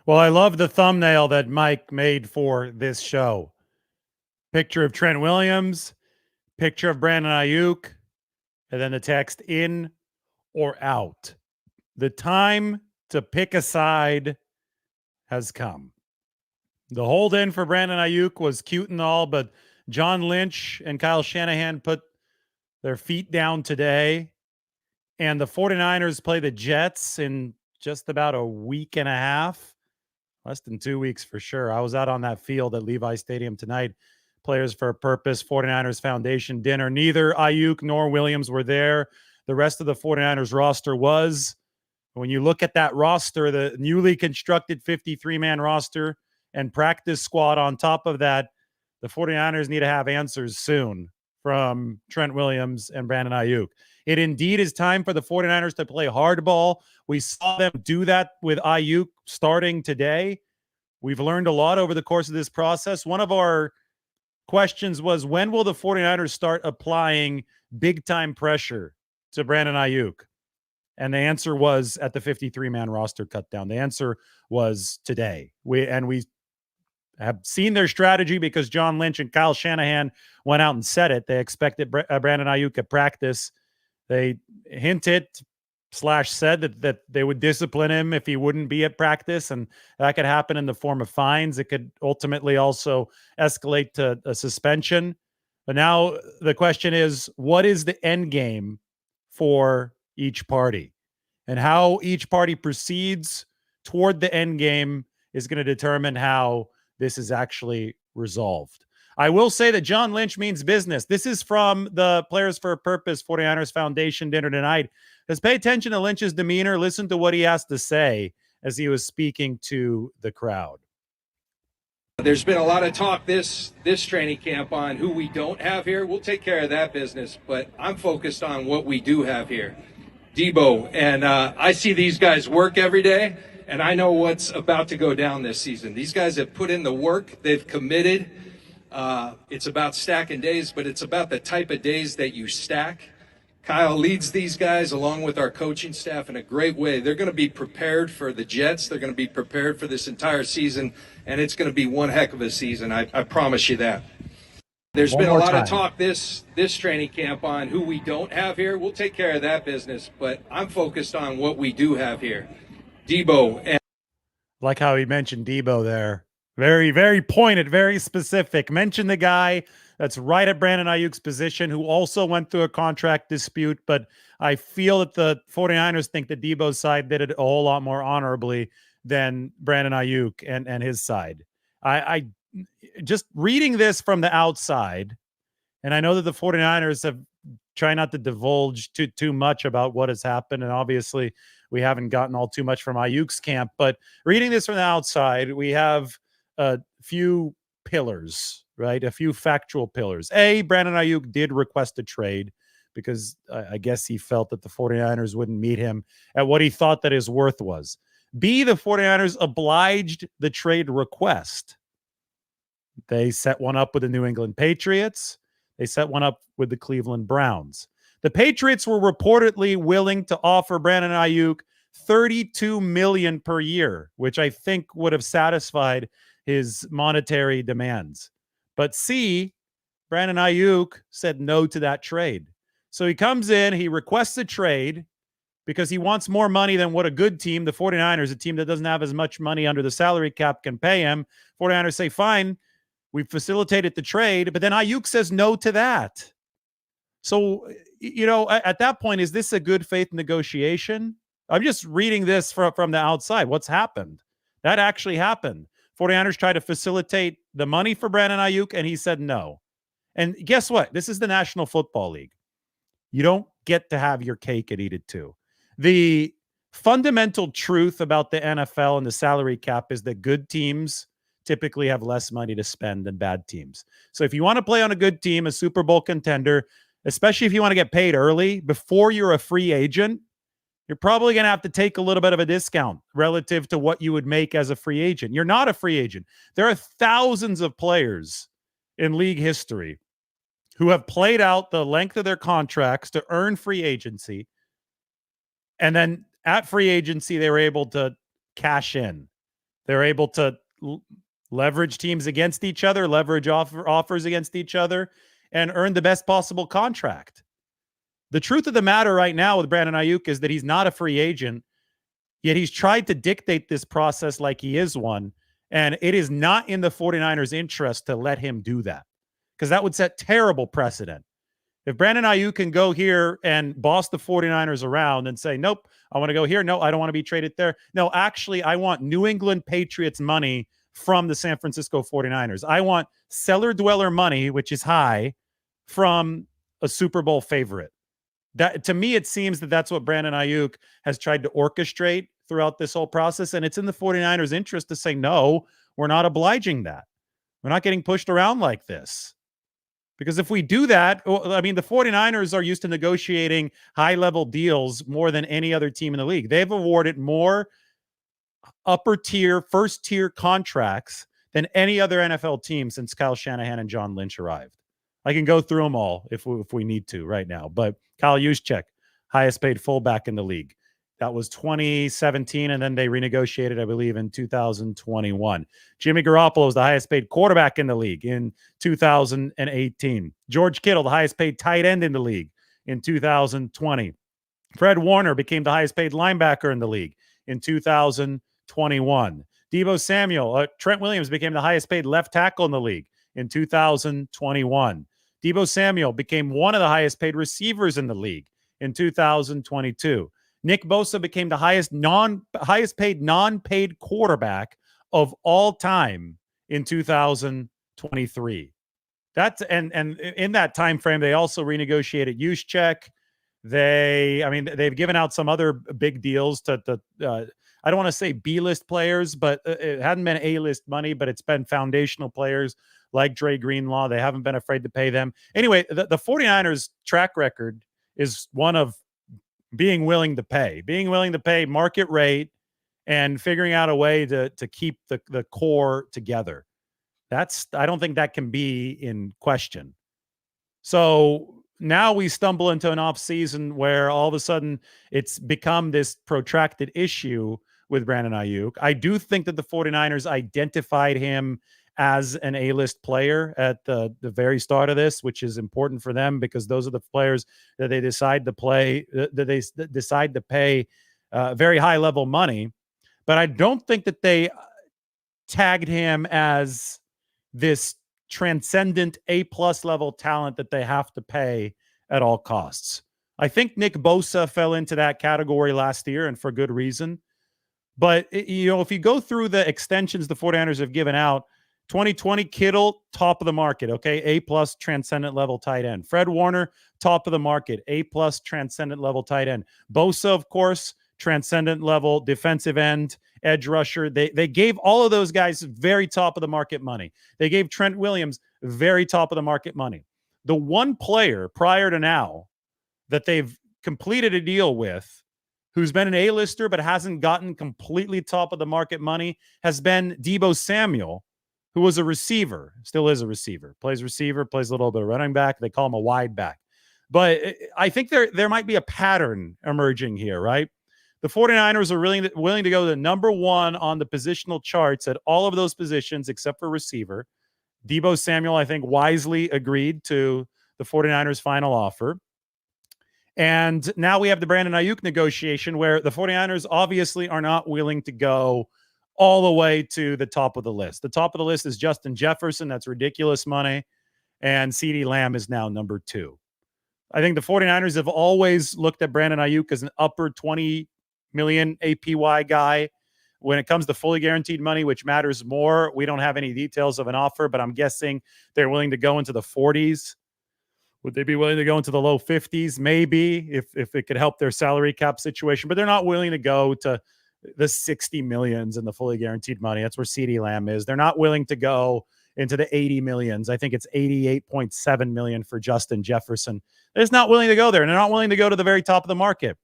Well, I love the thumbnail that Mike made for this show. Picture of Trent Williams, picture of Brandon Aiyuk, and then the text in or out. The time to pick a side has come. The hold in for Brandon Aiyuk was cute and all, but John Lynch and Kyle Shanahan put their feet down today, and the 49ers play the Jets in just about a week and a half. Less than 2 weeks for sure. I was out on that field at Levi Stadium tonight. Players for a Purpose, 49ers Foundation dinner. Neither Aiyuk nor Williams were there. The rest of the 49ers roster was. When you look at that roster, the newly constructed 53-man roster and practice squad on top of that, the 49ers need to have answers soon from Trent Williams and Brandon Aiyuk. It indeed is time for the 49ers to play hardball. We saw them do that with Aiyuk starting today. We've learned a lot over the course of this process. One of our questions was, when will the 49ers start applying big-time pressure to Brandon Aiyuk? And the answer was at the 53-man roster cutdown. The answer was today. We have seen their strategy because John Lynch and Kyle Shanahan went out and said it. They expected Brandon Aiyuk at practice. They hinted / said that they would discipline him if he wouldn't be at practice, and that could happen in the form of fines. It could ultimately also escalate to a suspension. But now the question is, what is the end game for each party? And how each party proceeds toward the end game is going to determine how this is actually resolved. I will say that John Lynch means business. This is from the Players for a Purpose 49ers Foundation dinner tonight. Just pay attention to Lynch's demeanor. Listen to what he has to say as he was speaking to the crowd. There's been a lot of talk this training camp on who we don't have here. We'll take care of that business, but I'm focused on what we do have here. Debo, and I see these guys work every day, and I know what's about to go down this season. These guys have put in the work. They've committed. It's about stacking days, but it's about the type of days that you stack. Kyle leads these guys along with our coaching staff in a great way. They're going to be prepared for the Jets. They're going to be prepared for this entire season, and it's going to be one heck of a season. I promise you that. There's been a lot of talk this training camp on who we don't have here. We'll take care of that business, but I'm focused on what we do have here. Debo. And like how he mentioned Debo there. Very, very pointed, very specific. Mention the guy that's right at Brandon Aiyuk's position, who also went through a contract dispute. But I feel that the 49ers think that Debo's side did it a whole lot more honorably than Brandon Aiyuk and his side. I just reading this from the outside, and I know that the 49ers have tried not to divulge too much about what has happened, and obviously we haven't gotten all too much from Aiyuk's camp, but reading this from the outside, we have a few pillars, right? A few factual pillars. A, Brandon Aiyuk did request a trade because I guess he felt that the 49ers wouldn't meet him at what he thought that his worth was. B, the 49ers obliged the trade request. They set one up with the New England Patriots. They set one up with the Cleveland Browns. The Patriots were reportedly willing to offer Brandon Aiyuk $32 million per year, which I think would have satisfied his monetary demands. But C, Brandon Aiyuk said no to that trade. So he comes in, he requests a trade because he wants more money than what a good team, the 49ers, a team that doesn't have as much money under the salary cap, can pay him. 49ers say, fine, we facilitated the trade, but then Aiyuk says no to that. So, at that point, is this a good faith negotiation? I'm just reading this from the outside. What's happened? That actually happened. 49ers tried to facilitate the money for Brandon Aiyuk, and he said no. And guess what? This is the National Football League. You don't get to have your cake and eat it too. The fundamental truth about the NFL and the salary cap is that good teams typically have less money to spend than bad teams. So if you want to play on a good team, a Super Bowl contender, especially if you want to get paid early before you're a free agent, you're probably going to have to take a little bit of a discount relative to what you would make as a free agent. You're not a free agent. There are thousands of players in league history who have played out the length of their contracts to earn free agency. And then at free agency, they were able to cash in They're able to leverage teams against each other, leverage offers against each other, and earn the best possible contract. The truth of the matter right now with Brandon Aiyuk is that he's not a free agent, yet he's tried to dictate this process like he is one, and it is not in the 49ers' interest to let him do that, because that would set terrible precedent. If Brandon Aiyuk can go here and boss the 49ers around and say, nope, I want to go here. No, I don't want to be traded there. No, actually, I want New England Patriots money from the San Francisco 49ers. I want cellar dweller money, which is high, from a Super Bowl favorite. That, to me, it seems that that's what Brandon Aiyuk has tried to orchestrate throughout this whole process. And it's in the 49ers' interest to say, no, we're not obliging that. We're not getting pushed around like this. Because if we do that, I mean, the 49ers are used to negotiating high-level deals more than any other team in the league. They've awarded more upper-tier, first-tier contracts than any other NFL team since Kyle Shanahan and John Lynch arrived. I can go through them all if we need to right now. But Kyle Juszczyk, highest-paid fullback in the league. That was 2017, and then they renegotiated, I believe, in 2021. Jimmy Garoppolo was the highest-paid quarterback in the league in 2018. George Kittle, the highest-paid tight end in the league in 2020. Fred Warner became the highest-paid linebacker in the league in 2021. Deebo Samuel, Trent Williams became the highest-paid left tackle in the league in 2021. Deebo Samuel became one of the highest-paid receivers in the league in 2022. Nick Bosa became the highest paid non-paid quarterback of all time in 2023. That's and in that time frame, they also renegotiated Juszczyk. They've given out some other big deals to I don't want to say B-list players, but it hadn't been A-list money, but it's been foundational players like Dre Greenlaw. They haven't been afraid to pay them. Anyway, the 49ers track record is one of being willing to pay market rate and figuring out a way to keep the core together. I don't think that can be in question. So now we stumble into an off season where all of a sudden it's become this protracted issue with Brandon Aiyuk. I do think that the 49ers identified him as an A-list player at the very start of this, which is important for them because those are the players that they decide to play, that they decide to pay very high level money. But I don't think that they tagged him as this transcendent A+ level talent that they have to pay at all costs. I think Nick Bosa fell into that category last year, and for good reason. But, if you go through the extensions the 49ers have given out, 2020 Kittle, top of the market, okay? A+ transcendent level tight end. Fred Warner, top of the market, A+ transcendent level tight end. Bosa, of course, transcendent level defensive end, edge rusher. They gave all of those guys very top of the market money. They gave Trent Williams very top of the market money. The one player prior to now that they've completed a deal with who's been an A-lister but hasn't gotten completely top of the market money has been Deebo Samuel, who was a receiver, still is a receiver, plays a little bit of running back. They call him a wide back. But I think there might be a pattern emerging here, right? The 49ers are willing to go to number one on the positional charts at all of those positions except for receiver. Deebo Samuel, I think, wisely agreed to the 49ers' final offer. And now we have the Brandon Aiyuk negotiation where the 49ers obviously are not willing to go all the way to the top of the list. The top of the list is Justin Jefferson. That's ridiculous money. And CeeDee Lamb is now number 2. I think the 49ers have always looked at Brandon Aiyuk as an upper 20 million APY guy. When it comes to fully guaranteed money, which matters more, we don't have any details of an offer, but I'm guessing they're willing to go into the 40s. Would they be willing to go into the low 50s? Maybe, if it could help their salary cap situation, but they're not willing to go to the 60 millions in the fully guaranteed money. That's where CeeDee Lamb is. They're not willing to go into the 80 millions. I think it's 88.7 million for Justin Jefferson. They're just not willing to go there, and they're not willing to go to the very top of the market.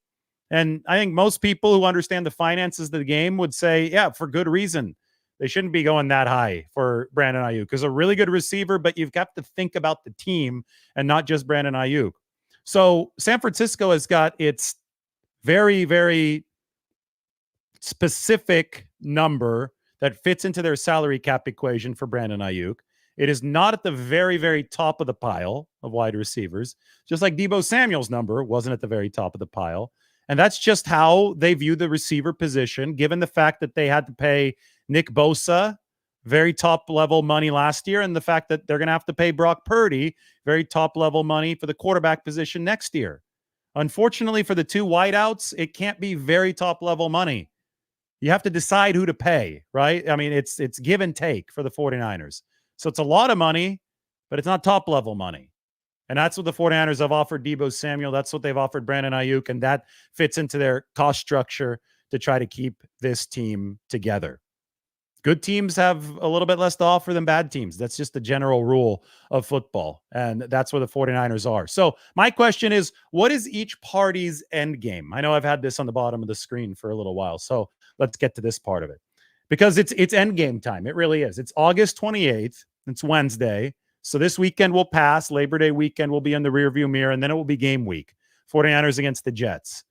And I think most people who understand the finances of the game would say, yeah, for good reason. They shouldn't be going that high for Brandon Aiyuk because a really good receiver, but you've got to think about the team and not just Brandon Aiyuk. So San Francisco has got its very, very specific number that fits into their salary cap equation for Brandon Aiyuk. It is not at the very, very top of the pile of wide receivers, just like Deebo Samuel's number wasn't at the very top of the pile. And that's just how they view the receiver position, given the fact that they had to pay Nick Bosa very top level money last year, and the fact that they're going to have to pay Brock Purdy very top level money for the quarterback position next year. Unfortunately for the two wideouts, it can't be very top level money. You have to decide who to pay, right? I mean, it's give and take for the 49ers. So it's a lot of money, but it's not top level money. And that's what the 49ers have offered Deebo Samuel. That's what they've offered Brandon Aiyuk, and that fits into their cost structure to try to keep this team together. Good teams have a little bit less to offer than bad teams. That's just the general rule of football. And that's where the 49ers are. So my question is, what is each party's end game? I know I've had this on the bottom of the screen for a little while. So let's get to this part of it. Because it's end game time. It really is. It's August 28th. It's Wednesday. So this weekend will pass. Labor Day weekend will be in the rearview mirror. And then it will be game week. 49ers against the Jets.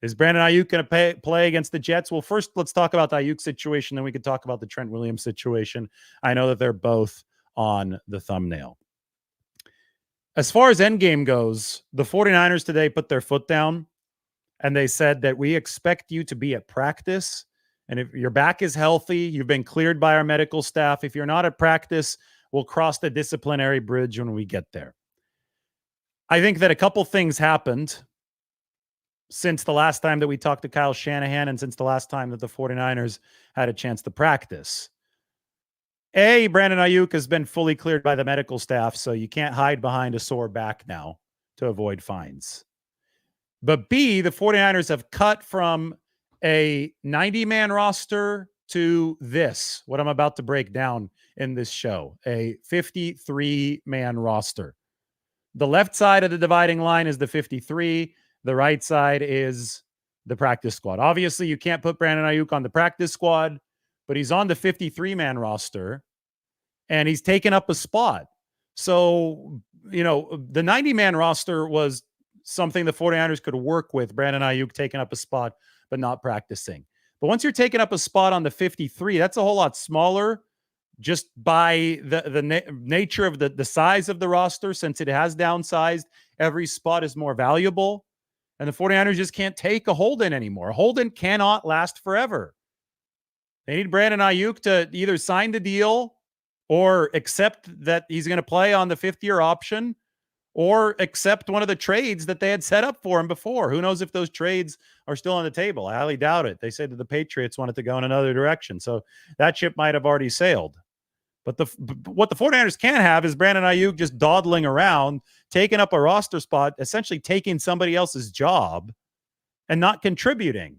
Is Brandon Aiyuk going to play against the Jets? Well, first, let's talk about the Aiyuk situation. Then we can talk about the Trent Williams situation. I know that they're both on the thumbnail. As far as endgame goes, the 49ers today put their foot down, and they said that we expect you to be at practice. And if your back is healthy, you've been cleared by our medical staff. If you're not at practice, we'll cross the disciplinary bridge when we get there. I think that a couple things happened since the last time that we talked to Kyle Shanahan and since the last time that the 49ers had a chance to practice. A, Brandon Aiyuk has been fully cleared by the medical staff, so you can't hide behind a sore back now to avoid fines. But B, the 49ers have cut from a 90-man roster to this, what I'm about to break down in this show, a 53-man roster. The left side of the dividing line is the 53. The right side is the practice squad. Obviously, you can't put Brandon Aiyuk on the practice squad, but he's on the 53-man roster, and he's taken up a spot. So, the 90-man roster was something the 49ers could work with, Brandon Aiyuk taking up a spot, but not practicing. But once you're taking up a spot on the 53, that's a whole lot smaller just by the nature of the size of the roster. Since it has downsized, every spot is more valuable. And the 49ers just can't take a hold-in anymore. A hold-in cannot last forever. They need Brandon Aiyuk to either sign the deal or accept that he's going to play on the fifth-year option or accept one of the trades that they had set up for him before. Who knows if those trades are still on the table? I highly doubt it. They said that the Patriots wanted to go in another direction, so that ship might have already sailed. But what the 49ers can't have is Brandon Aiyuk just dawdling around, taking up a roster spot, essentially taking somebody else's job and not contributing.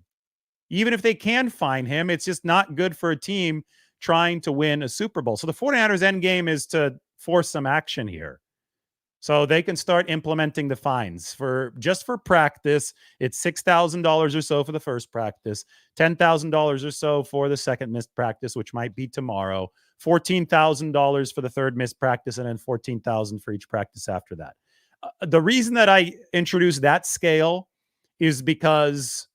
Even if they can find him, it's just not good for a team trying to win a Super Bowl. So the 49ers end game is to force some action here. So they can start implementing the fines just for practice. It's $6,000 or so for the first practice, $10,000 or so for the second missed practice, which might be tomorrow, $14,000 for the third missed practice, and then $14,000 for each practice after that. The reason that I introduced that scale is because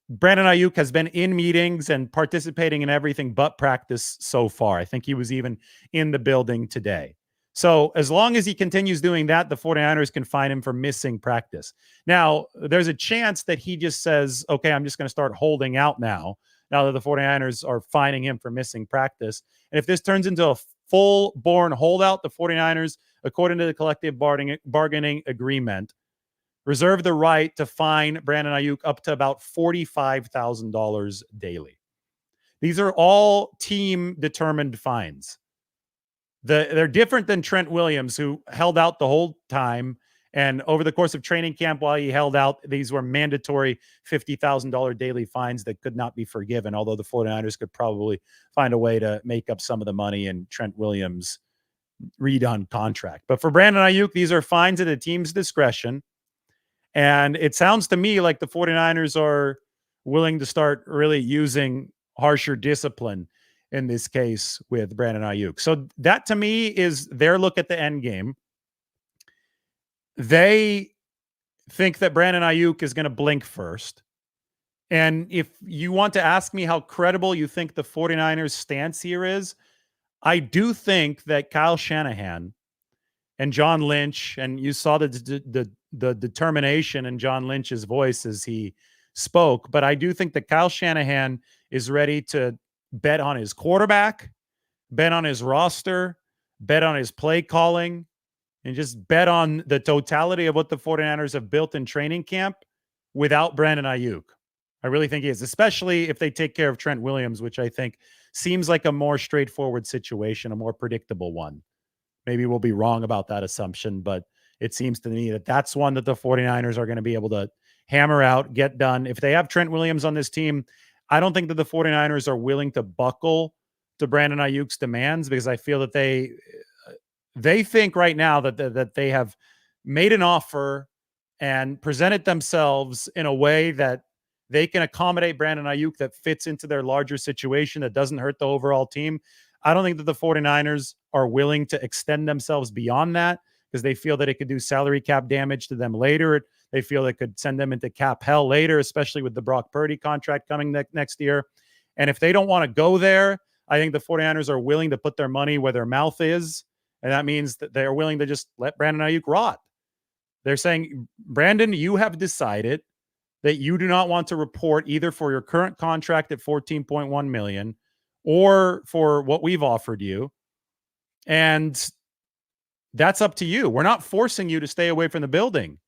Brandon Aiyuk has been in meetings and participating in everything but practice so far. I think he was even in the building today. So as long as he continues doing that, the 49ers can fine him for missing practice. Now, there's a chance that he just says, okay, I'm just going to start holding out now that the 49ers are fining him for missing practice. And if this turns into a full-born holdout, the 49ers, according to the collective bargaining agreement, reserve the right to fine Brandon Aiyuk up to about $45,000 daily. These are all team-determined fines. They're different than Trent Williams, who held out the whole time. And over the course of training camp, while he held out, these were mandatory $50,000 daily fines that could not be forgiven, although the 49ers could probably find a way to make up some of the money in Trent Williams' redone contract. But for Brandon Aiyuk, these are fines at the team's discretion. And it sounds to me like the 49ers are willing to start really using harsher discipline in this case with Brandon Aiyuk. So that to me is their look at the end game. They think that Brandon Aiyuk is going to blink first. And if you want to ask me how credible you think the 49ers stance here is, I do think that Kyle Shanahan and John Lynch, and you saw the determination in John Lynch's voice as he spoke, but I do think that Kyle Shanahan is ready to bet on his quarterback, bet on his roster, bet on his play calling, and just bet on the totality of what the 49ers have built in training camp without Brandon Aiyuk. I really think he is, especially if they take care of Trent Williams, which I think seems like a more straightforward situation, a more predictable one. Maybe we'll be wrong about that assumption, but it seems to me that that's one that the 49ers are going to be able to hammer out, get done. If they have Trent Williams on this team, I don't think that the 49ers are willing to buckle to Brandon Ayuk's demands, because I feel that they think right now that they have made an offer and presented themselves in a way that they can accommodate Brandon Aiyuk that fits into their larger situation, that doesn't hurt the overall team. I don't think that the 49ers are willing to extend themselves beyond that, because they feel that it could do salary cap damage to them later. They feel it could send them into cap hell later, especially with the Brock Purdy contract coming next year. And if they don't want to go there, I think the 49ers are willing to put their money where their mouth is. And that means that they're willing to just let Brandon Aiyuk rot. They're saying, Brandon, you have decided that you do not want to report either for your current contract at $14.1 million or for what we've offered you. And that's up to you. We're not forcing you to stay away from the building.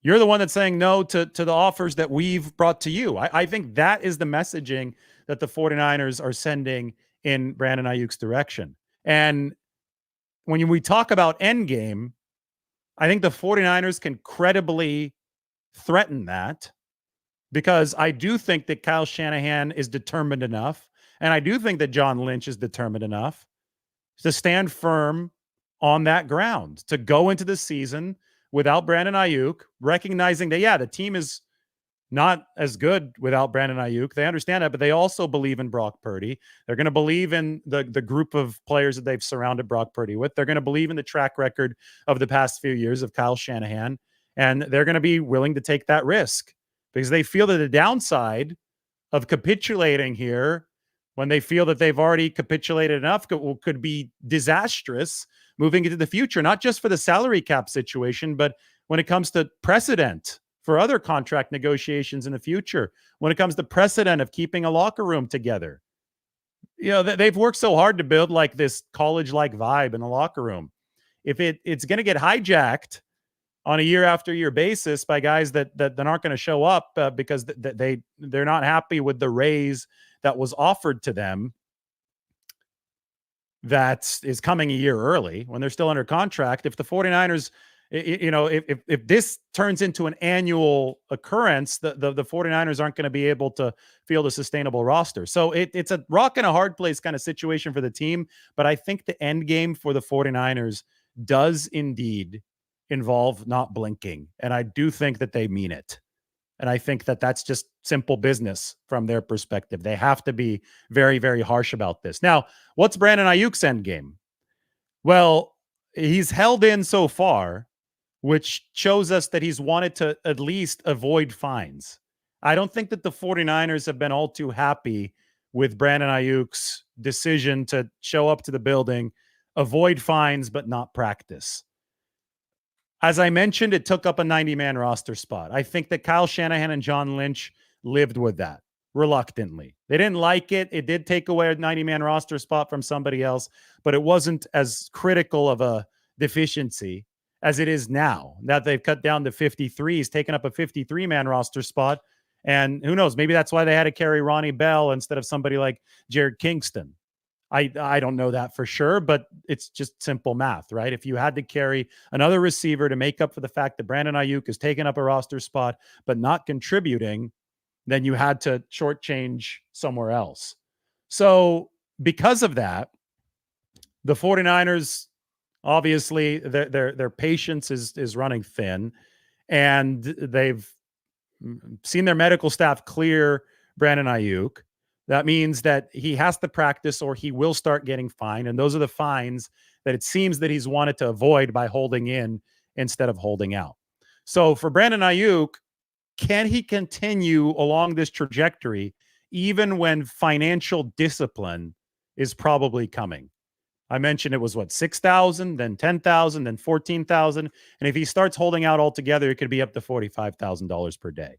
You're the one that's saying no to the offers that we've brought to you. I think that is the messaging that the 49ers are sending in Brandon Ayuk's direction. And when we talk about endgame, I think the 49ers can credibly threaten that, because I do think that Kyle Shanahan is determined enough, and I do think that John Lynch is determined enough to stand firm on that ground, to go into the season without Brandon Aiyuk, recognizing that, yeah, the team is not as good without Brandon Aiyuk. They understand that, but they also believe in Brock Purdy. They're going to believe in the group of players that they've surrounded Brock Purdy with. They're going to believe in the track record of the past few years of Kyle Shanahan, and they're going to be willing to take that risk, because they feel that the downside of capitulating here, when they feel that they've already capitulated enough, could be disastrous moving into the future, not just for the salary cap situation, but when it comes to precedent for other contract negotiations in the future, when it comes to precedent of keeping a locker room together. You know, they've worked so hard to build like this college-like vibe in the locker room. If it's going to get hijacked on a year after year basis by guys that aren't going to show up because they're not happy with the raise that was offered to them, that is coming a year early when they're still under contract. If the 49ers, if this turns into an annual occurrence, the 49ers aren't going to be able to field a sustainable roster. So it's a rock and a hard place kind of situation for the team. But I think the end game for the 49ers does indeed involve not blinking. And I do think that they mean it. And I think that that's just simple business from their perspective. They have to be very, very harsh about this. Now, what's Brandon Ayuk's end game? Well, he's held in so far, which shows us that he's wanted to at least avoid fines. I don't think that the 49ers have been all too happy with Brandon Ayuk's decision to show up to the building, avoid fines, but not practice. As I mentioned, it took up a 90-man roster spot. I think that Kyle Shanahan and John Lynch lived with that reluctantly. They didn't like it. It did take away a 90-man roster spot from somebody else, but it wasn't as critical of a deficiency as it is now. Now that they've cut down to 53, he's taken up a 53-man roster spot. And who knows, maybe that's why they had to carry Ronnie Bell instead of somebody like Jared Kingston. I don't know that for sure, but it's just simple math, right? If you had to carry another receiver to make up for the fact that Brandon Aiyuk is taking up a roster spot but not contributing, then you had to shortchange somewhere else. So because of that, the 49ers, obviously, their patience is running thin, and they've seen their medical staff clear Brandon Aiyuk. That means that he has to practice or he will start getting fined. And those are the fines that it seems that he's wanted to avoid by holding in instead of holding out. So for Brandon Aiyuk, can he continue along this trajectory even when financial discipline is probably coming? I mentioned it was what, 6,000, then 10,000, then 14,000. And if he starts holding out altogether, it could be up to $45,000 per day.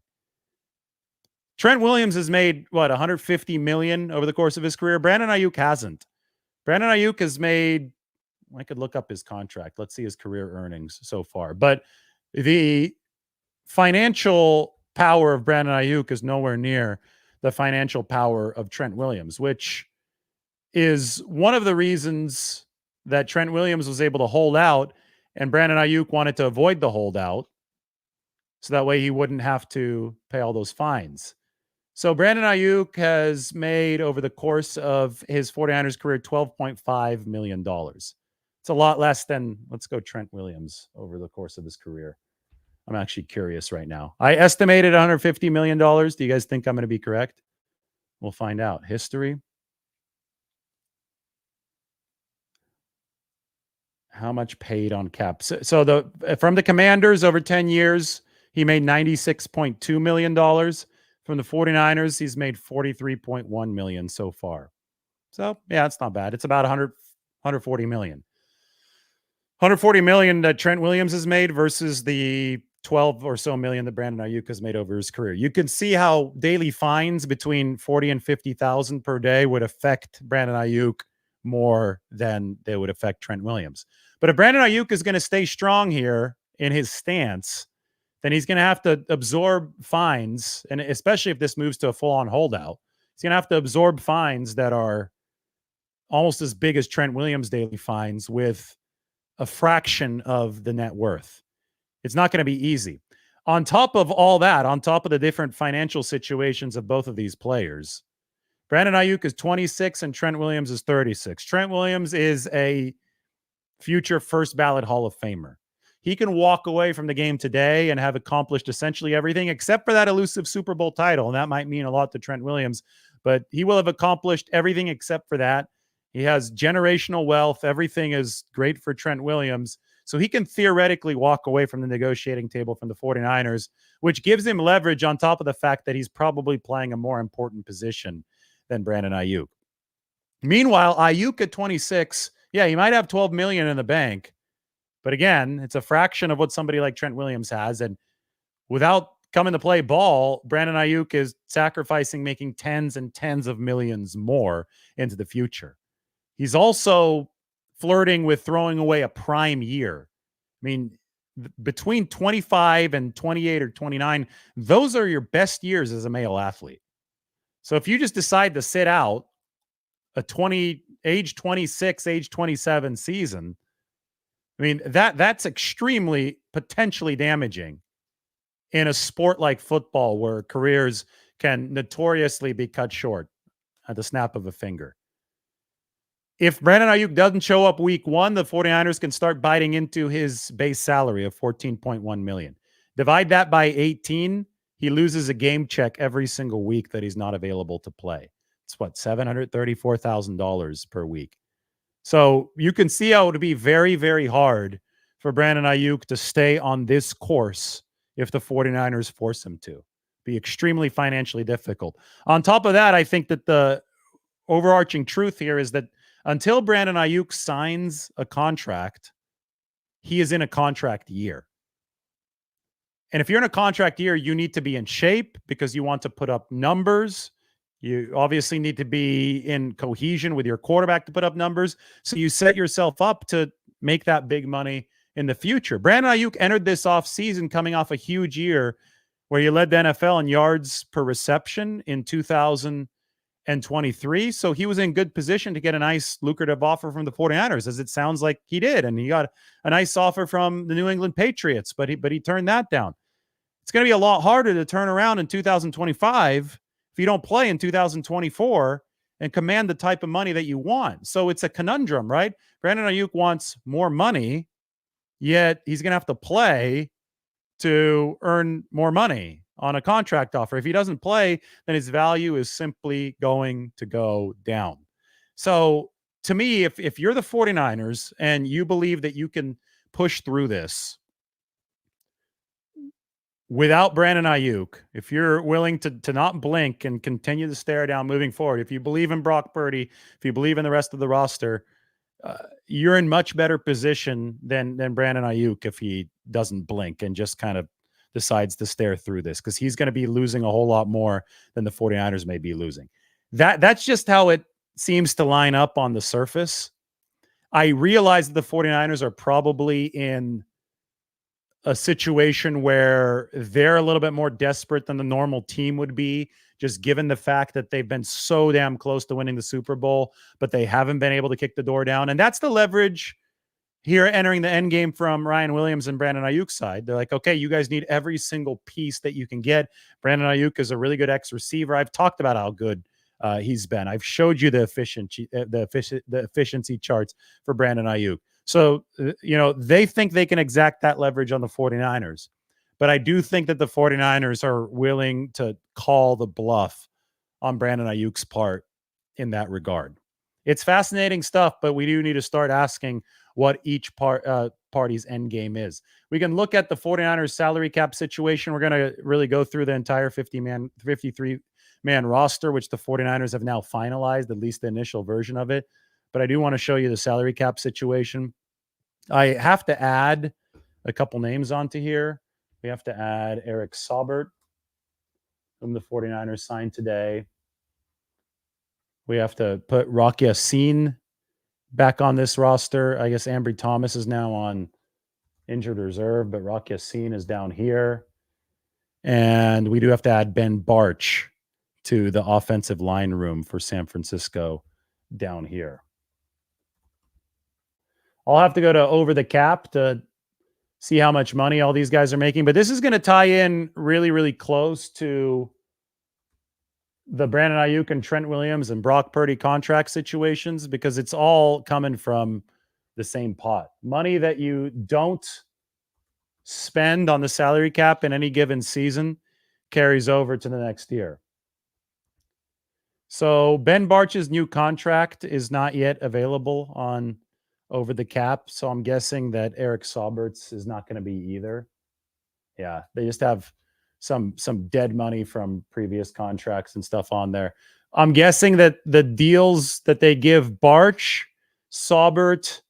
Trent Williams has made what, 150 million over the course of his career. Brandon Aiyuk hasn't. Brandon Aiyuk has made, I could look up his contract. Let's see his career earnings so far. But the financial power of Brandon Aiyuk is nowhere near the financial power of Trent Williams, which is one of the reasons that Trent Williams was able to hold out and Brandon Aiyuk wanted to avoid the holdout so that way he wouldn't have to pay all those fines. So Brandon Aiyuk has made over the course of his 49ers career $12.5 million. It's a lot less than, let's go Trent Williams over the course of his career. I'm actually curious right now. I estimated $150 million. Do you guys think I'm going to be correct? We'll find out. History. How much paid on cap? So from the Commanders over 10 years, he made $96.2 million. From the 49ers, he's made $43.1 million so far. So, yeah, it's not bad. It's about 140 million. 140 million that Trent Williams has made versus the 12 or so million that Brandon Aiyuk has made over his career. You can see how daily fines between 40 and 50,000 per day would affect Brandon Aiyuk more than they would affect Trent Williams. But if Brandon Aiyuk is going to stay strong here in his stance, then he's going to have to absorb fines, and especially if this moves to a full-on holdout, he's going to have to absorb fines that are almost as big as Trent Williams' daily fines with a fraction of the net worth. It's not going to be easy. On top of all that, on top of the different financial situations of both of these players, Brandon Aiyuk is 26 and Trent Williams is 36. Trent Williams is a future first ballot Hall of Famer. He can walk away from the game today and have accomplished essentially everything except for that elusive Super Bowl title. And that might mean a lot to Trent Williams, but he will have accomplished everything except for that. He has generational wealth. Everything is great for Trent Williams. So he can theoretically walk away from the negotiating table from the 49ers, which gives him leverage on top of the fact that he's probably playing a more important position than Brandon Aiyuk. Meanwhile, Aiyuk at 26, yeah, he might have 12 million in the bank. But again, it's a fraction of what somebody like Trent Williams has. And without coming to play ball, Brandon Aiyuk is sacrificing making tens and tens of millions more into the future. He's also flirting with throwing away a prime year. I mean, between 25 and 28 or 29, those are your best years as a male athlete. So if you just decide to sit out a age 26, age 27 season, I mean, that's extremely potentially damaging in a sport like football where careers can notoriously be cut short at the snap of a finger. If Brandon Aiyuk doesn't show up week one, the 49ers can start biting into his base salary of $14.1 million. Divide that by 18, he loses a game check every single week that he's not available to play. It's what, $734,000 per week. So you can see how it would be very, very hard for Brandon Aiyuk to stay on this course if the 49ers force him to. Be extremely financially difficult. On top of that, I think that the overarching truth here is that until Brandon Aiyuk signs a contract, he is in a contract year. And if you're in a contract year, you need to be in shape because you want to put up numbers. You obviously need to be in cohesion with your quarterback to put up numbers. So you set yourself up to make that big money in the future. Brandon Aiyuk entered this offseason coming off a huge year where he led the NFL in yards per reception in 2023. So he was in good position to get a nice lucrative offer from the 49ers, as it sounds like he did. And he got a nice offer from the New England Patriots, but he turned that down. It's going to be a lot harder to turn around in 2025 if you don't play in 2024 and command the type of money that you want. So it's a conundrum, right? Brandon Aiyuk wants more money, yet he's going to have to play to earn more money on a contract offer. If he doesn't play, then his value is simply going to go down. So to me, if you're the 49ers and you believe that you can push through this, without Brandon Aiyuk, if you're willing to not blink and continue to stare down moving forward, if you believe in Brock Purdy, if you believe in the rest of the roster, you're in much better position than Brandon Aiyuk if he doesn't blink and just kind of decides to stare through this, because he's going to be losing a whole lot more than the 49ers may be losing. That's just how it seems to line up on the surface. I realize that the 49ers are probably in a situation where they're a little bit more desperate than the normal team would be, just given the fact that they've been so damn close to winning the Super Bowl, but they haven't been able to kick the door down. And that's the leverage here entering the end game from Ryan Williams and Brandon Aiyuk's side. They're like, okay, you guys need every single piece that you can get. Brandon Aiyuk is a really good X receiver. I've talked about how good he's been. I've showed you the efficiency charts for Brandon Aiyuk. So, they think they can exact that leverage on the 49ers. But I do think that the 49ers are willing to call the bluff on Brandon Aiyuk's part in that regard. It's fascinating stuff, but we do need to start asking what each party's end game is. We can look at the 49ers salary cap situation. We're going to really go through the entire 53-man roster, which the 49ers have now finalized, at least the initial version of it. But I do want to show you the salary cap situation. I have to add a couple names onto here. We have to add Eric Saubert, whom the 49ers signed today. We have to put Rock Ya-Sin back on this roster. I guess Ambry Thomas is now on injured reserve, but Rock Ya-Sin is down here. And we do have to add Ben Barch to the offensive line room for San Francisco down here. I'll have to go to over the cap to see how much money all these guys are making. But this is going to tie in really, really close to the Brandon Aiyuk and Trent Williams and Brock Purdy contract situations, because it's all coming from the same pot. Money that you don't spend on the salary cap in any given season carries over to the next year. So Ben Barch's new contract is not yet available on over the cap. So I'm guessing that Eric Saubert's is not going to be either. Yeah, they just have some dead money from previous contracts and stuff on there. I'm guessing that the deals that they give Barch, Saubert,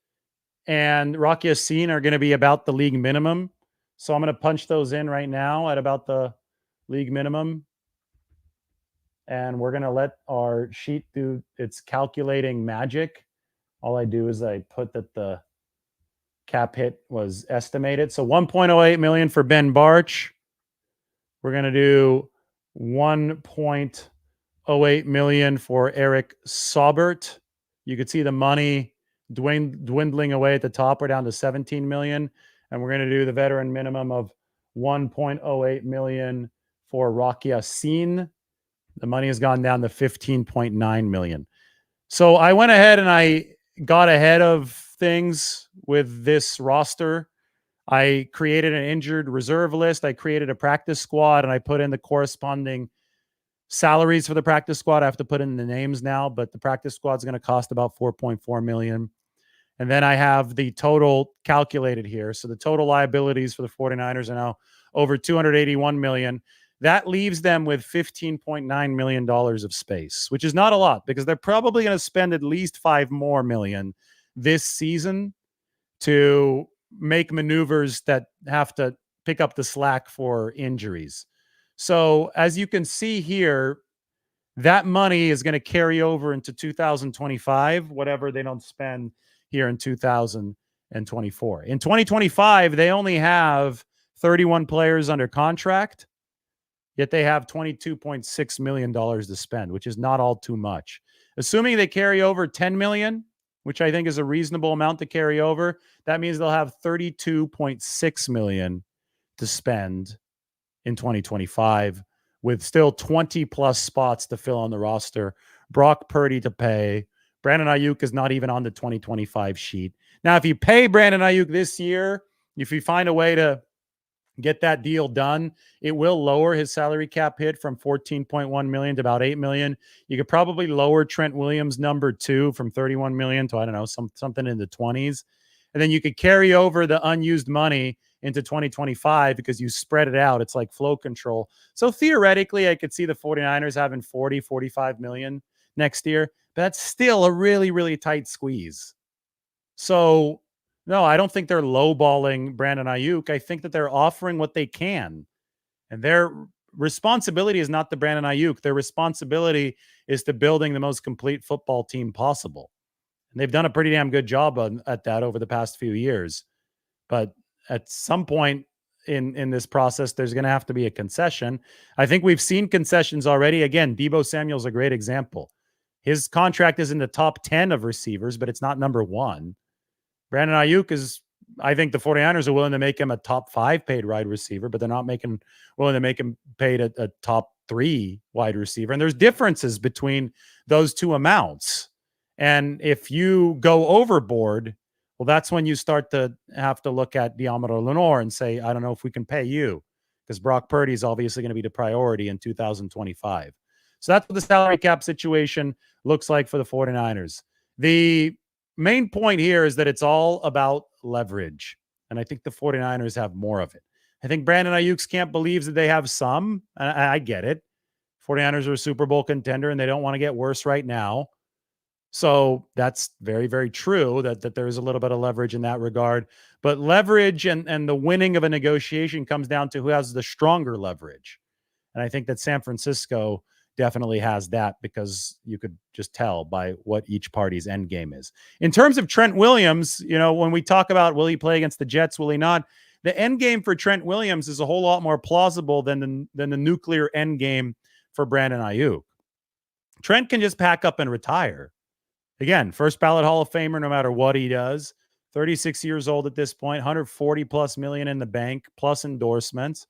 and Rock Ya-Sin are going to be about the league minimum. So I'm going to punch those in right now at about the league minimum. And we're going to let our sheet do its calculating magic. All I do is I put that the cap hit was estimated. So 1.08 million for Ben Barch. We're going to do 1.08 million for Eric Saubert. You could see the money dwindling away at the top. We're down to 17 million. And we're going to do the veteran minimum of 1.08 million for Rock Ya-Sin. The money has gone down to 15.9 million. So I went ahead and I got ahead of things with this roster. I created an injured reserve list. I created a practice squad, and I put in the corresponding salaries for the practice squad. I have to put in the names now, but the practice squad is going to cost about 4.4 million. And then I have the total calculated here. So the total liabilities for the 49ers are now over 281 million. That leaves them with $15.9 million of space, which is not a lot, because they're probably going to spend at least $5 million more this season to make maneuvers that have to pick up the slack for injuries. So as you can see here, that money is going to carry over into 2025, whatever they don't spend here in 2024. In 2025, they only have 31 players under contract. Yet they have $22.6 million to spend, which is not all too much. Assuming they carry over $10 million, which I think is a reasonable amount to carry over, that means they'll have $32.6 million to spend in 2025, with still 20-plus spots to fill on the roster. Brock Purdy to pay. Brandon Aiyuk is not even on the 2025 sheet. Now, if you pay Brandon Aiyuk this year, if you find a way to get that deal done, it will lower his salary cap hit from 14.1 million to about 8 million. You could probably lower Trent Williams number 2 from 31 million to, I don't know, something in the 20s. And then you could carry over the unused money into 2025 because you spread it out. It's like flow control. So theoretically, I could see the 49ers having 40, 45 million next year, but that's still a really, really tight squeeze. So no, I don't think they're lowballing Brandon Aiyuk. I think that they're offering what they can. And their responsibility is not the Brandon Aiyuk. Their responsibility is to building the most complete football team possible. And they've done a pretty damn good job at that over the past few years. But at some point in this process, there's going to have to be a concession. I think we've seen concessions already. Again, Deebo Samuel's a great example. His contract is in the top 10 of receivers, but it's not number 1. Brandon Aiyuk is, I think the 49ers are willing to make him a top 5 paid wide receiver, but they're not willing to make him paid a top 3 wide receiver. And there's differences between those two amounts. And if you go overboard, well, that's when you start to have to look at Diamondo Lenore and say, I don't know if we can pay you, because Brock Purdy is obviously going to be the priority in 2025. So that's what the salary cap situation looks like for the 49ers. The main point here is that it's all about leverage. And I think the 49ers have more of it. I think Brandon Aiyuk's camp believes that they have some. And I get it. 49ers are a Super Bowl contender and they don't want to get worse right now. So that's very, very true that there's a little bit of leverage in that regard. But leverage and the winning of a negotiation comes down to who has the stronger leverage. And I think that San Francisco definitely has that, because you could just tell by what each party's end game is. In terms of Trent Williams, when we talk about will he play against the Jets, will he not? The end game for Trent Williams is a whole lot more plausible than the nuclear end game for Brandon Aiyuk. Trent can just pack up and retire. Again, first ballot Hall of Famer, no matter what he does. 36 years old at this point, 140 plus million in the bank, plus endorsements.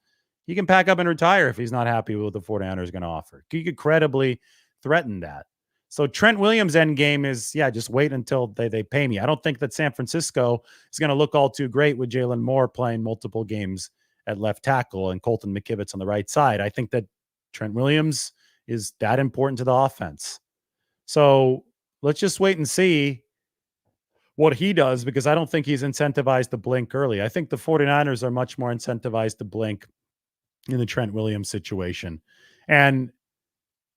He can pack up and retire if he's not happy with what the 49ers are going to offer. He could credibly threaten that. So Trent Williams' end game is, just wait until they pay me. I don't think that San Francisco is going to look all too great with Jalen Moore playing multiple games at left tackle and Colton McKivitz on the right side. I think that Trent Williams is that important to the offense. So let's just wait and see what he does, because I don't think he's incentivized to blink early. I think the 49ers are much more incentivized to blink in the Trent Williams situation. And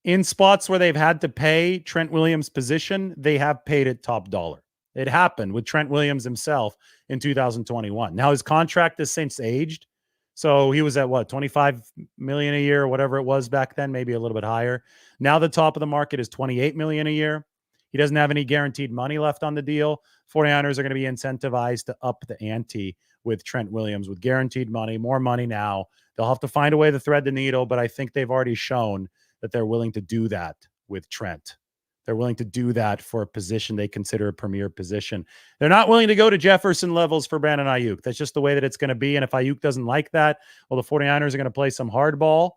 in spots where they've had to pay Trent Williams' position, they have paid it top dollar. It happened with Trent Williams himself in 2021. Now his contract has since aged. So he was at 25 million a year, or whatever it was back then, maybe a little bit higher. Now the top of the market is 28 million a year. He doesn't have any guaranteed money left on the deal. 49ers are going to be incentivized to up the ante with Trent Williams with guaranteed money, more money now. They'll have to find a way to thread the needle, but I think they've already shown that they're willing to do that with Trent. They're willing to do that for a position they consider a premier position. They're not willing to go to Jefferson levels for Brandon Aiyuk. That's just the way that it's going to be. And if Aiyuk doesn't like that, well, the 49ers are going to play some hardball.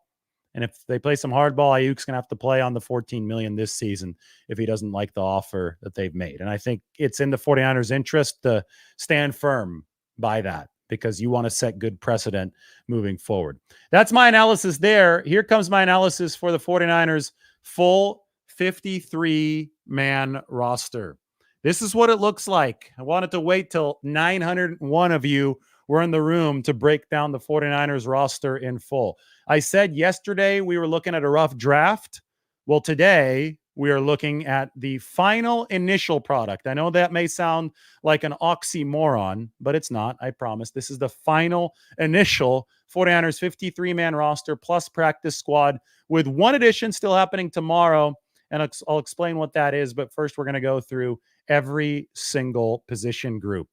And if they play some hardball, Ayuk's going to have to play on the 14 million this season if he doesn't like the offer that they've made. And I think it's in the 49ers' interest to stand firm by that, because you want to set good precedent moving forward. That's my analysis there. Here comes my analysis for the 49ers full 53-man roster. This is what it looks like. I wanted to wait till 901 of you were in the room to break down the 49ers roster in full. I said yesterday we were looking at a rough draft. Well, today we are looking at the final initial product. I know that may sound like an oxymoron, but it's not. I promise. This is the final initial 49ers 53-man roster plus practice squad, with one addition still happening tomorrow. And I'll explain what that is. But first, we're going to go through every single position group.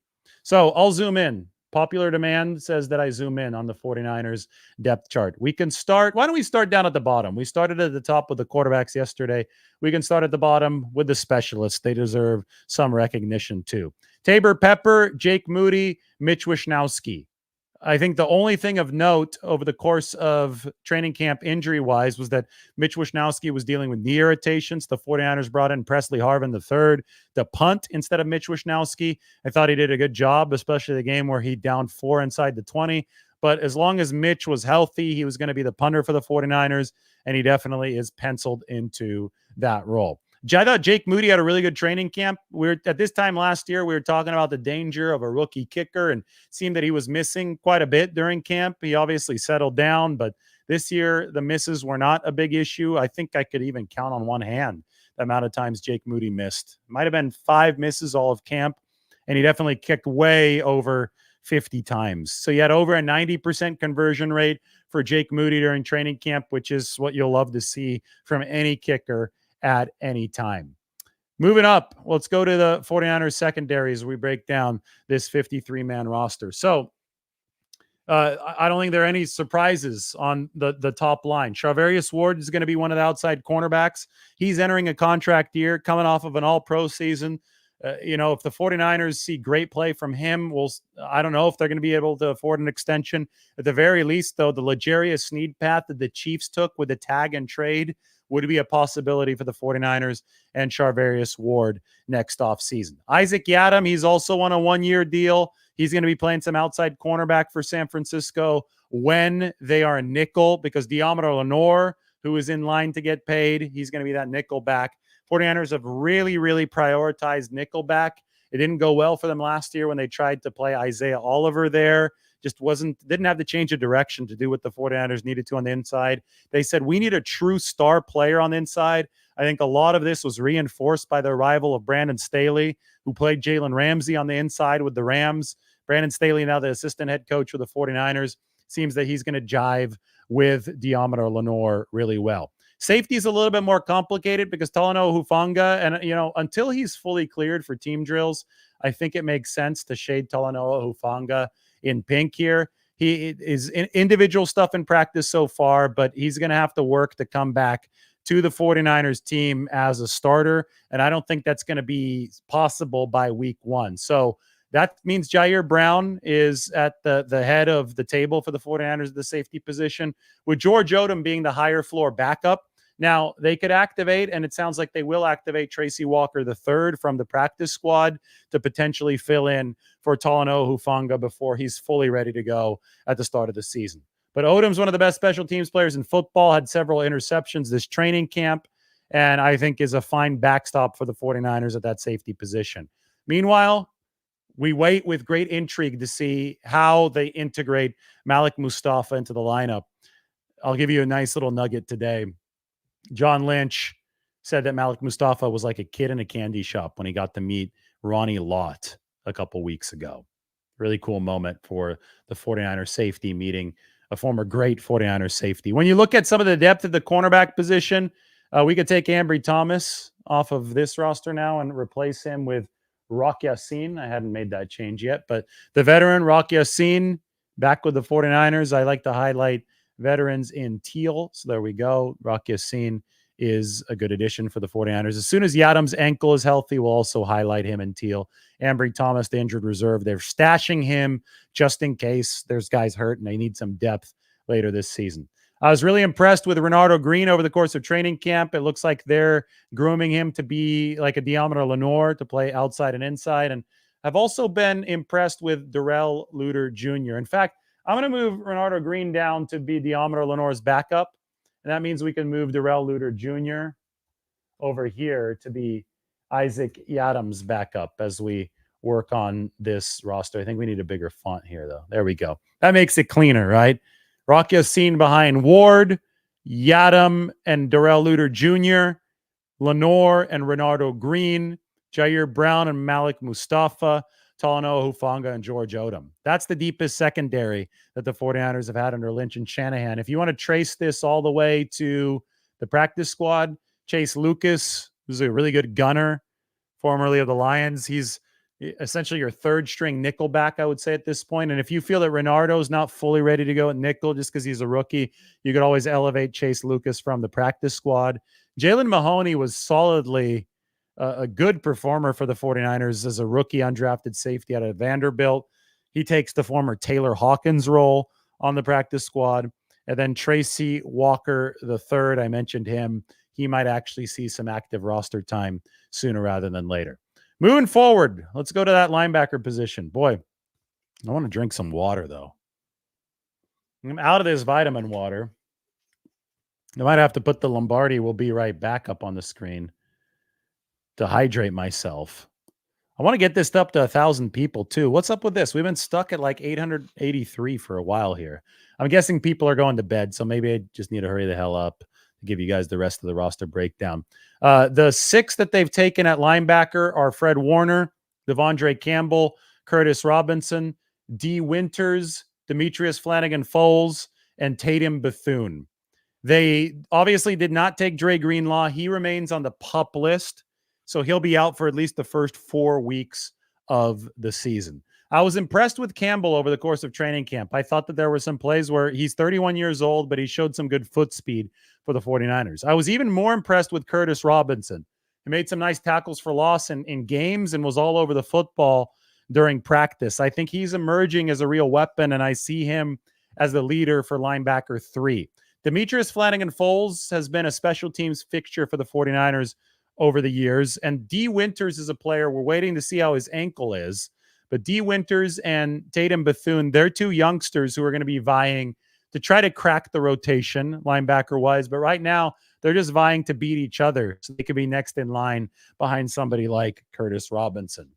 So I'll zoom in. Popular demand says that I zoom in on the 49ers depth chart. We can start. Why don't we start down at the bottom? We started at the top with the quarterbacks yesterday. We can start at the bottom with the specialists. They deserve some recognition too. Tabor Pepper, Jake Moody, Mitch Wishnowsky. I think the only thing of note over the course of training camp injury-wise was that Mitch Wishnowsky was dealing with knee irritations. The 49ers brought in Presley Harvin III to punt instead of Mitch Wishnowsky. I thought he did a good job, especially the game where he downed 4 inside the 20. But as long as Mitch was healthy, he was going to be the punter for the 49ers, and he definitely is penciled into that role. I thought Jake Moody had a really good training camp. At this time last year, we were talking about the danger of a rookie kicker, and it seemed that he was missing quite a bit during camp. He obviously settled down, but this year the misses were not a big issue. I think I could even count on one hand the amount of times Jake Moody missed. It might have been 5 misses all of camp, and he definitely kicked way over 50 times. So he had over a 90% conversion rate for Jake Moody during training camp, which is what you'll love to see from any kicker at any time. Moving up, let's go to the 49ers secondary as we break down this 53-man roster. So I don't think there are any surprises on the top line. Charvarius Ward is going to be one of the outside cornerbacks. He's entering a contract year, coming off of an all-pro season. If the 49ers see great play from him, I don't know if they're going to be able to afford an extension. At the very least, though, the L'Jarius Sneed path that the Chiefs took with the tag and trade would be a possibility for the 49ers and Charvarius Ward next offseason. Isaac Yiadom, he's also on a 1-year deal. He's going to be playing some outside cornerback for San Francisco when they are a nickel, because Diomedar Lenore, who is in line to get paid, he's going to be that nickel back. 49ers have really, really prioritized nickelback. It didn't go well for them last year when they tried to play Isaiah Oliver there. Just didn't have the change of direction to do what the 49ers needed to on the inside. They said, we need a true star player on the inside. I think a lot of this was reinforced by the arrival of Brandon Staley, who played Jalen Ramsey on the inside with the Rams. Brandon Staley, now the assistant head coach for the 49ers, seems that he's going to jive with Diomedar Lenore really well. Safety is a little bit more complicated because Talanoa Hufanga, and until he's fully cleared for team drills, I think it makes sense to shade Talanoa Hufanga in pink here. He is in individual stuff in practice so far, but he's going to have to work to come back to the 49ers team as a starter, and I don't think that's going to be possible by week 1. So that means Jair Brown is at the head of the table for the 49ers at the safety position, with George Odom being the higher floor backup. Now, they could activate, and it sounds like they will activate Tracy Walker III from the practice squad to potentially fill in for Talanoa Hufanga before he's fully ready to go at the start of the season. But Odom's one of the best special teams players in football, had several interceptions this training camp, and I think is a fine backstop for the 49ers at that safety position. Meanwhile, we wait with great intrigue to see how they integrate Malik Mustafa into the lineup. I'll give you a nice little nugget today. John Lynch said that Malik Mustafa was like a kid in a candy shop when he got to meet Ronnie Lott a couple weeks ago. Really cool moment for the 49ers safety meeting a former great 49ers safety. When you look at some of the depth at the cornerback position, we could take Ambry Thomas off of this roster now and replace him with Rock Yassin. I hadn't made that change yet, but the veteran Rock Yassin back with the 49ers. I like to highlight veterans in teal. So there we go. Rock Yassin is a good addition for the 49ers. As soon as Yiadom's ankle is healthy, we'll also highlight him in teal. Ambry Thomas, the injured reserve, they're stashing him just in case there's guys hurt and they need some depth later this season. I was really impressed with Renardo Green over the course of training camp. It looks like they're grooming him to be like a Diomedar Lenore to play outside and inside. And I've also been impressed with Darrell Luter Jr. In fact, I'm going to move Renardo Green down to be Diomedar Lenore's backup. And that means we can move Darrell Luter Jr. over here to be Isaac Yiadom's backup as we work on this roster. I think we need a bigger font here, though. There we go. That makes it cleaner, right? Rock Yassin behind Ward, Yiadom and Darrell Luter Jr., Lenore and Renardo Green, Jair Brown and Malik Mustafa, Talanoa Hufanga and George Odom. That's the deepest secondary that the 49ers have had under Lynch and Shanahan. If you want to trace this all the way to the practice squad, Chase Lucas, who's a really good gunner, formerly of the Lions, he's essentially your third string nickel back, I would say, at this point. And if you feel that Renardo's not fully ready to go at nickel just because he's a rookie, you could always elevate Chase Lucas from the practice squad. Jalen Mahoney was solidly a good performer for the 49ers as a rookie undrafted safety out of Vanderbilt. He takes the former Taylor Hawkins role on the practice squad. And then Tracy Walker III, I mentioned him. He might actually see some active roster time sooner rather than later. Moving forward, let's go to that linebacker position. Boy, I want to drink some water, though. I'm out of this vitamin water. I might have to put the Lombardi will be right back up on the screen to hydrate myself. I want to get this up to 1,000 people too. What's up with this? We've been stuck at like 883 for a while here. I'm guessing people are going to bed, so maybe I just need to hurry the hell up to give you guys the rest of the roster breakdown. The 6 that they've taken at linebacker are Fred Warner, Devondre Campbell, Curtis Robinson, D. Winters, Demetrius Flanagan-Foles, and Tatum Bethune. They obviously did not take Dre Greenlaw. He remains on the PUP list, so he'll be out for at least the first 4 weeks of the season. I was impressed with Campbell over the course of training camp. I thought that there were some plays where he's 31 years old, but he showed some good foot speed for the 49ers. I was even more impressed with Curtis Robinson. He made some nice tackles for loss in games and was all over the football during practice. I think he's emerging as a real weapon, and I see him as the leader for linebacker 3. Demetrius Flanagan-Foles has been a special teams fixture for the 49ers over the years, and D. Winters is a player. We're waiting to see how his ankle is, but D. Winters and Tatum Bethune, they're 2 youngsters who are going to be vying to try to crack the rotation linebacker-wise, but right now they're just vying to beat each other so they could be next in line behind somebody like Curtis Robinson.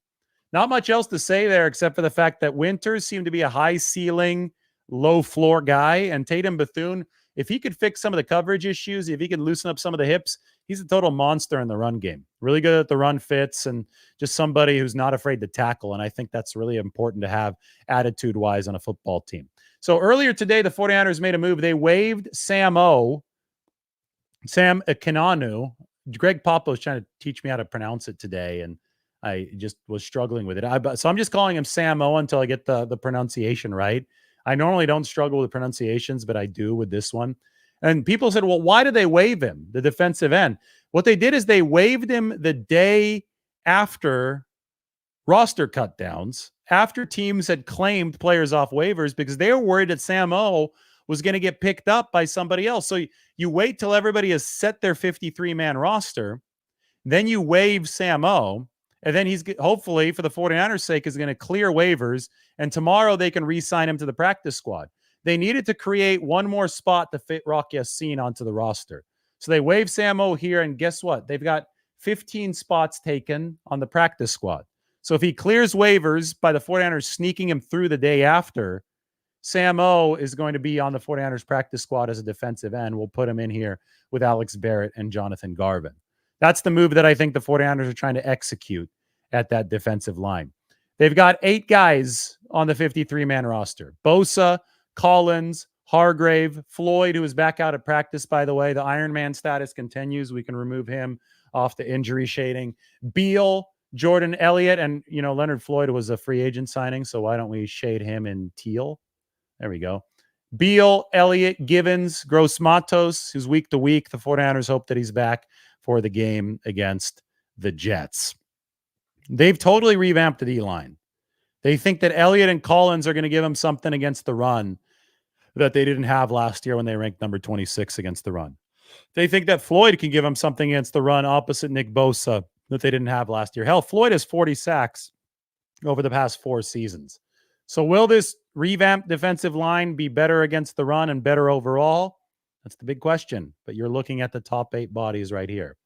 Not much else to say there except for the fact that Winters seemed to be a high-ceiling, low-floor guy, and Tatum Bethune, if he could fix some of the coverage issues, if he could loosen up some of the hips, he's a total monster in the run game. Really good at the run fits and just somebody who's not afraid to tackle. And I think that's really important to have attitude-wise on a football team. So earlier today, the 49ers made a move. They waived Sam Akinanu. Greg Papa was trying to teach me how to pronounce it today, and I just was struggling with it. So I'm just calling him Sam O until I get the pronunciation right. I normally don't struggle with pronunciations, but I do with this one. And people said, well, why did they waive him, the defensive end? What they did is they waived him the day after roster cutdowns, after teams had claimed players off waivers because they were worried that Sam O was going to get picked up by somebody else. So you wait till everybody has set their 53-man roster, then you waive Sam O, and then he's hopefully, for the 49ers' sake, is going to clear waivers, and tomorrow they can re-sign him to the practice squad. They needed to create one more spot to fit Rock Ya-Sin onto the roster. So they waived Sam O here, and guess what? They've got 15 spots taken on the practice squad. So if he clears waivers by the 49ers sneaking him through the day after, Sam O is going to be on the 49ers practice squad as a defensive end. We'll put him in here with Alex Barrett and Jonathan Garvin. That's the move that I think the 49ers are trying to execute at that defensive line. They've got 8 guys on the 53-man roster. Bosa, Collins, Hargrave, Floyd, who is back out at practice, by the way. The Iron Man status continues. We can remove him off the injury shading. Beal, Jordan Elliott, and, Leonard Floyd was a free agent signing, so why don't we shade him in teal? There we go. Beal, Elliott, Givens, Gross Matos, who's week to week. The 49ers hope that he's back for the game against the Jets. They've totally revamped the D-line. They think that Elliott and Collins are going to give them something against the run that they didn't have last year when they ranked number 26 against the run. They think that Floyd can give them something against the run opposite Nick Bosa that they didn't have last year. Hell, Floyd has 40 sacks over the past 4 seasons. So will this revamped defensive line be better against the run and better overall? That's the big question. But you're looking at the top 8 bodies right here.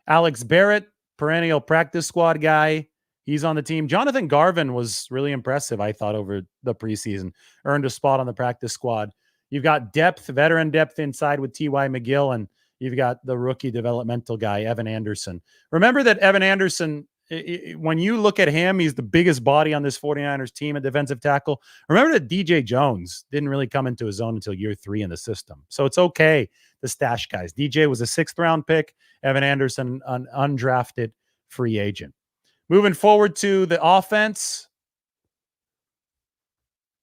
Alex Barrett, perennial practice squad guy. He's on the team. Jonathan Garvin was really impressive, I thought, over the preseason. Earned a spot on the practice squad. You've got depth, veteran depth inside with T.Y. McGill, and you've got the rookie developmental guy, Evan Anderson. Remember that Evan Anderson, when you look at him, he's the biggest body on this 49ers team at defensive tackle. Remember that DJ Jones didn't really come into his own until year 3 in the system. So it's okay to stash guys. DJ was a 6th-round pick. Evan Anderson, an undrafted free agent. Moving forward to the offense.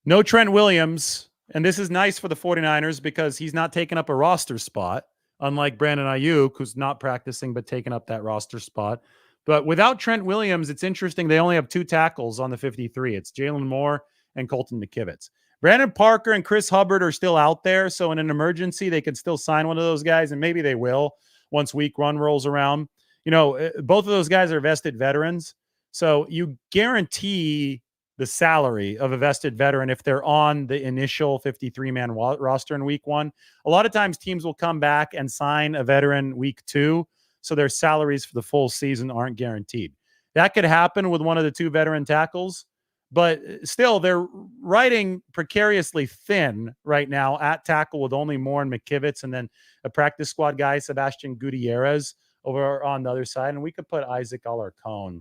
No Trent Williams. And this is nice for the 49ers because he's not taking up a roster spot, unlike Brandon Aiyuk, who's not practicing but taking up that roster spot. But without Trent Williams, it's interesting. They only have 2 tackles on the 53. It's Jalen Moore and Colton McKivitz. Brandon Parker and Chris Hubbard are still out there. So in an emergency, they can still sign one of those guys, and maybe they will once week 1 rolls around. Both of those guys are vested veterans. So you guarantee the salary of a vested veteran if they're on the initial 53-man roster in week 1. A lot of times teams will come back and sign a veteran week 2 so their salaries for the full season aren't guaranteed. That could happen with one of the two veteran tackles, but still, they're riding precariously thin right now at tackle with only Moore and McKivitz, and then a practice squad guy, Sebastian Gutierrez, over on the other side. And we could put Isaac Alarcon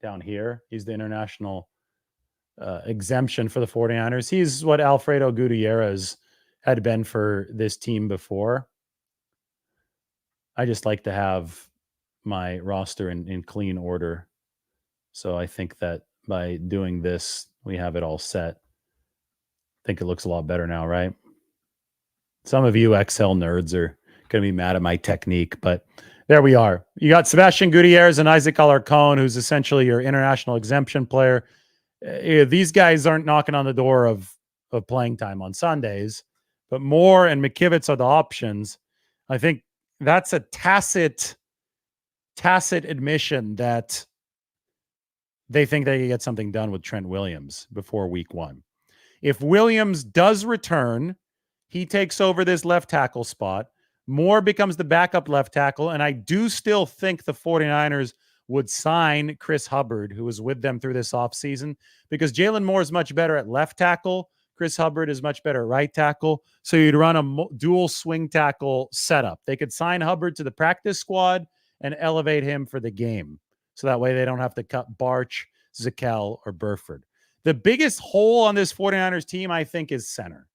down here. He's the international exemption for the 49ers. He's what Alfredo Gutierrez had been for this team before. I just like to have my roster in clean order. So I think that by doing this, we have it all set. I think it looks a lot better now, right? Some of you Excel nerds are going to be mad at my technique, but there we are. You got Sebastian Gutierrez and Isaac Alarcon, who's essentially your international exemption player. These guys aren't knocking on the door of playing time on Sundays, but Moore and McKivitz are the options. I think that's a tacit admission that they think they can get something done with Trent Williams before week 1. If Williams does return, he takes over this left tackle spot. Moore becomes the backup left tackle, and I do still think the 49ers would sign Chris Hubbard, who was with them through this offseason, because Jalen Moore is much better at left tackle. Chris Hubbard is much better at right tackle. So you'd run a dual swing tackle setup. They could sign Hubbard to the practice squad and elevate him for the game. So that way they don't have to cut Barch, Zakel, or Burford. The biggest hole on this 49ers team, I think, is center.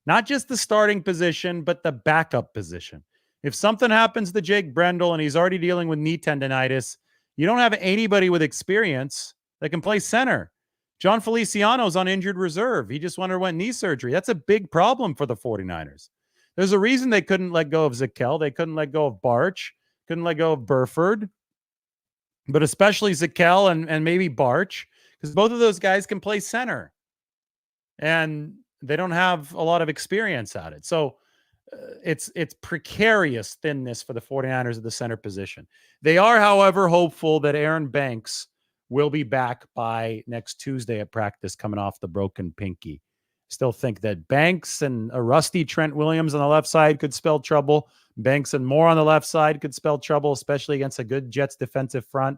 Not just the starting position, but the backup position. If something happens to Jake Brendel and he's already dealing with knee tendonitis, you don't have anybody with experience that can play center. John Feliciano's on injured reserve. He just underwent knee surgery. That's a big problem for the 49ers. There's a reason they couldn't let go of Zakel. They couldn't let go of Barch. Couldn't let go of Burford. But especially Zakel and maybe Barch, because both of those guys can play center. And they don't have a lot of experience at it. So it's precarious thinness for the 49ers at the center position. They are, however, hopeful that Aaron Banks will be back by next Tuesday at practice, coming off the broken pinky. Still think that Banks and a rusty Trent Williams on the left side could spell trouble. Banks and Moore on the left side could spell trouble, especially against a good Jets defensive front.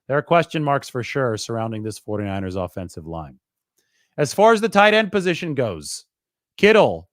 There are question marks for sure surrounding this 49ers offensive line. As far as the tight end position goes, Kittle,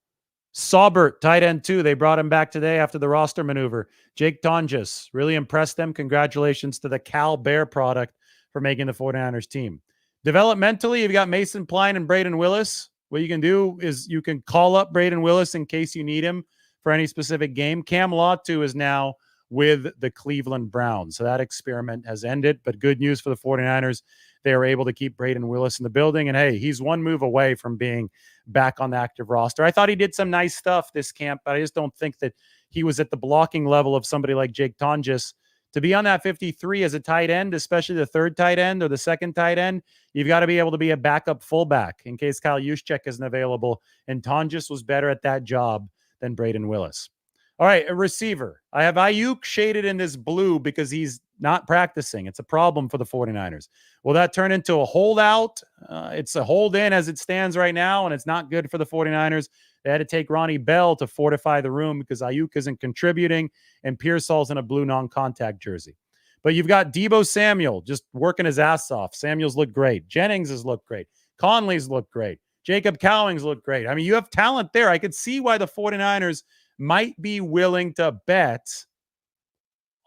Saubert, tight end 2. They brought him back today after the roster maneuver. Jake Tonjes really impressed them. Congratulations to the Cal Bear product for making the 49ers team. Developmentally, you've got Mason Pline and Braden Willis. What you can do is you can call up Braden Willis in case you need him for any specific game. Cam Latu is now with the Cleveland Browns. So that experiment has ended, but good news for the 49ers. They were able to keep Braden Willis in the building. And hey, he's one move away from being back on the active roster. I thought he did some nice stuff this camp, but I just don't think that he was at the blocking level of somebody like Jake Tonjes. To be on that 53 as a tight end, especially the third tight end or the second tight end, you've got to be able to be a backup fullback in case Kyle Juszczyk isn't available. And Tonjes was better at that job than Braden Willis. All right, a receiver. I have Aiyuk shaded in this blue because he's not practicing. It's a problem for the 49ers. Will that turn into a holdout? It's a hold in as it stands right now, and it's not good for the 49ers. They had to take Ronnie Bell to fortify the room because Aiyuk isn't contributing, and Pearsall's in a blue non-contact jersey. But you've got Deebo Samuel just working his ass off. Samuel's looked great. Jennings has looked great. Conley's looked great. Jacob Cowing's looked great. I mean, you have talent there. I could see why the 49ers might be willing to bet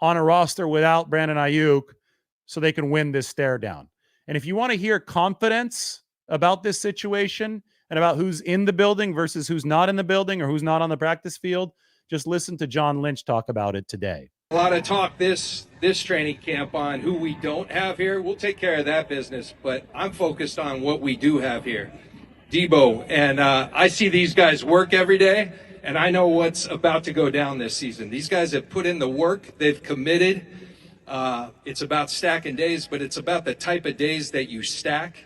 on a roster without Brandon Aiyuk so they can win this stare down. And if you want to hear confidence about this situation and about who's in the building versus who's not in the building or who's not on the practice field, just listen to John Lynch talk about it today. A lot of talk this training camp on who we don't have here. We'll take care of that business, but I'm focused on what we do have here. Deebo, and I see these guys work every day. And I know what's about to go down this season. These guys have put in the work. They've committed. It's about stacking days, but it's about the type of days that you stack.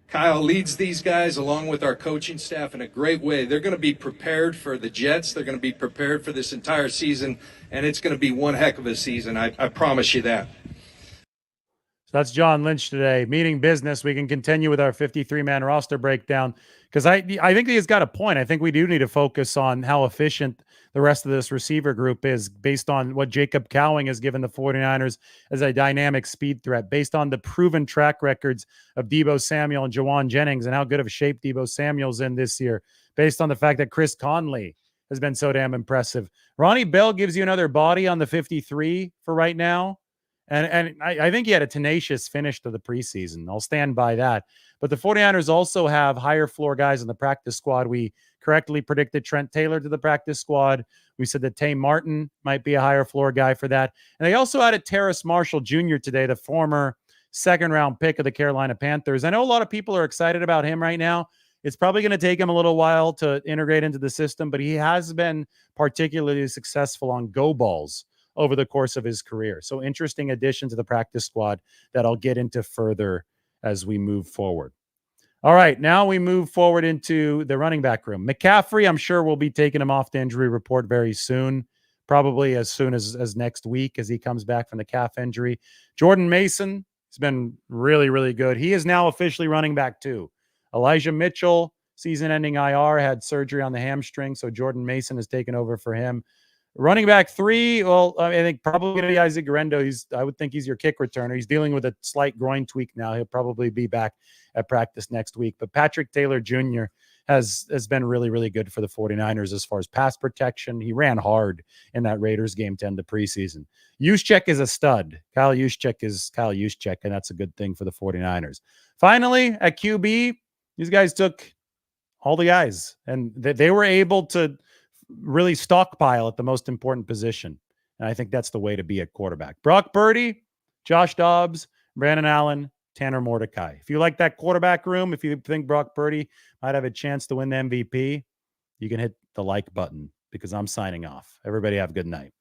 Kyle leads these guys along with our coaching staff in a great way. They're going to be prepared for the Jets. They're going to be prepared for this entire season, and it's going to be one heck of a season. I promise you that. So that's John Lynch today. Meeting business. We can continue with our 53-man roster breakdown because I think he's got a point. I think we do need to focus on how efficient the rest of this receiver group is based on what Jacob Cowing has given the 49ers as a dynamic speed threat, based on the proven track records of Deebo Samuel and Jawan Jennings and how good of a shape Deebo Samuel's in this year, based on the fact that Chris Conley has been so damn impressive. Ronnie Bell gives you another body on the 53 for right now. And I think he had a tenacious finish to the preseason. I'll stand by that. But the 49ers also have higher floor guys in the practice squad. We correctly predicted Trent Taylor to the practice squad. We said that Tay Martin might be a higher floor guy for that. And they also added Terrace Marshall Jr. today, the former second-round pick of the Carolina Panthers. I know a lot of people are excited about him right now. It's probably going to take him a little while to integrate into the system, but he has been particularly successful on go balls over the course of his career. So interesting addition to the practice squad that I'll get into further as we move forward. All right, now we move forward into the running back room. McCaffrey, I'm sure we'll be taking him off the injury report very soon, probably as soon as next week as he comes back from the calf injury. Jordan Mason has been really, really good. He is now officially running back too. Elijah Mitchell, season-ending IR, had surgery on the hamstring, so Jordan Mason has taken over for him. Running back 3, well, I think probably going to be Isaac Guerrero. I would think he's your kick returner. He's dealing with a slight groin tweak now. He'll probably be back at practice next week. But Patrick Taylor Jr. has been really, really good for the 49ers as far as pass protection. He ran hard in that Raiders game to end the preseason. Juszczyk is a stud. Kyle Juszczyk is Kyle Juszczyk, and that's a good thing for the 49ers. Finally, at QB, these guys took all the guys, and they were able to really stockpile at the most important position. And I think that's the way to be at quarterback. Brock Purdy, Josh Dobbs, Brandon Allen, Tanner Mordecai. If you like that quarterback room, if you think Brock Purdy might have a chance to win the MVP, you can hit the like button because I'm signing off. Everybody have a good night.